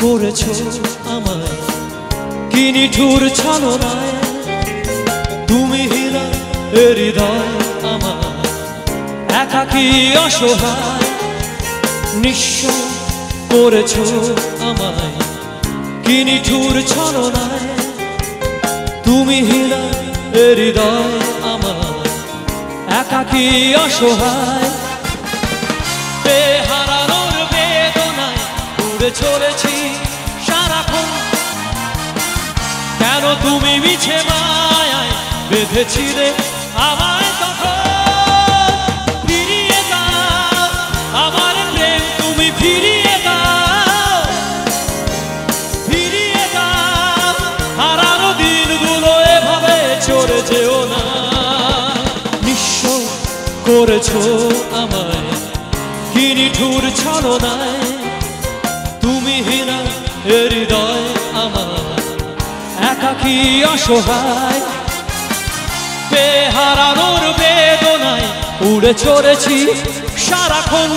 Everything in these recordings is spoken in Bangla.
করেছো আমায় কি নিঠুর ছলনায়, তুমি হীরা হৃদয় আমার একাকী অসহায়, নিঃস্ব করেছো আমায় কি নিঠুর ছলনায়, তুমি হীরা হৃদয় আমার একাকী অসহায়। হারানোর বেদনায় উড়ে চলেছি সারাক্ষণ, কেন তুমি মিছে মায়ায় বেঁধেছিলে আমায় তখন। ফিরিয়ে দাও আমার প্রেম, তুমি ফিরিয়ে দাও, ফিরিয়ে দাও হারানো দিনগুলো এভাবে চলে যেও না। নিঃস্ব করেছো আমায় কি নিঠুর ছলনায়, তুমি হীরা হৃদয় আমার একাকী অসহায়। হারানোর বেদনায় উড়ে চলেছি সারাক্ষণ,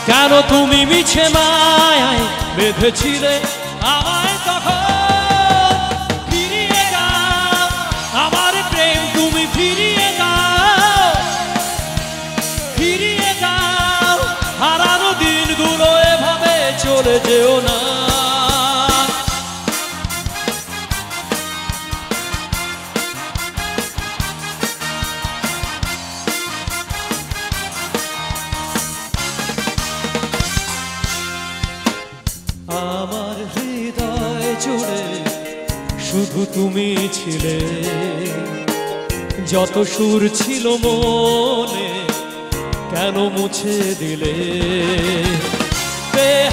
কেন তুমি মিছে মায়ায় বেঁধেছিলে আমায় তখন। ফিরিয়ে দাও আমার প্রেম, তুমি ফিরিয়ে দাও, ফিরিয়ে দাও হারানো দিনগুলো এভাবে চলে যেও না। আমার হৃদয় জুড়ে শুধু তুমি ছিলে, যত সুর ছিল মনে কেন মুছে দিলে।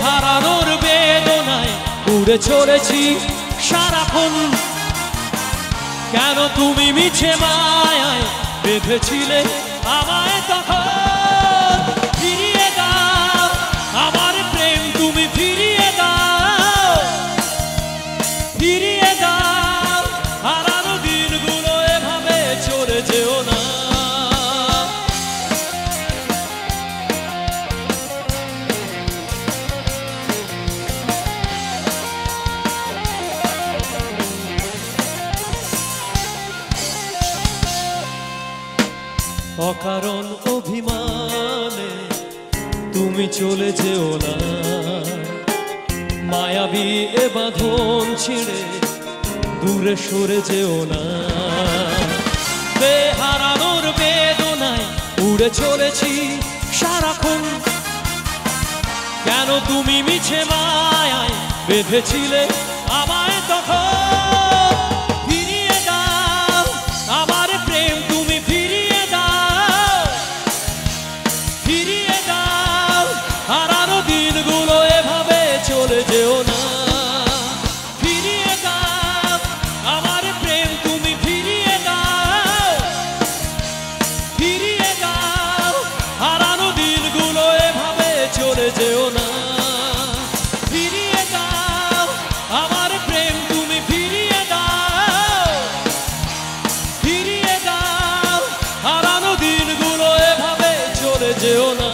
হারানোর বেদনায় উড়ে চলেছি সারাক্ষণ, কেন তুমি মিছে মায়ায় বেঁধেছিলে আমায় তখন। ফিরিয়ে দাও আমার প্রেম, তুমি ফিরিয়ে দাও, ফিরিয়ে দাও হারানো দিনগুলো এভাবে চলে যেও না। অকারণ অভিমানে তুমি চলে যেও না, মায়াবী এ বাঁধন ছিঁড়ে দূরে সরে যেও না। হারানোর বেদনায় উড়ে চলেছি সারাক্ষণ, কেন তুমি মিছে মায়ায় বেঁধেছিলে আমায় তখন। ফিরিয়ে দাও আমার প্রেম, তুমি ফিরিয়ে দাও, ফিরিয়ে দাও হারানো দিনগুলো এভাবে চলে যেও না। ফিরিয়ে দাও আমার প্রেম, তুমি ফিরিয়ে দাও, ফিরিয়ে দাও হারানো দিনগুলো এভাবে চলে যেও না। ফিরিয়ে দাও আমার প্রেম, তুমি ফিরিয়ে দাও, ফিরিয়ে দাও হারানো দিনগুলো এভাবে চলে যেও না।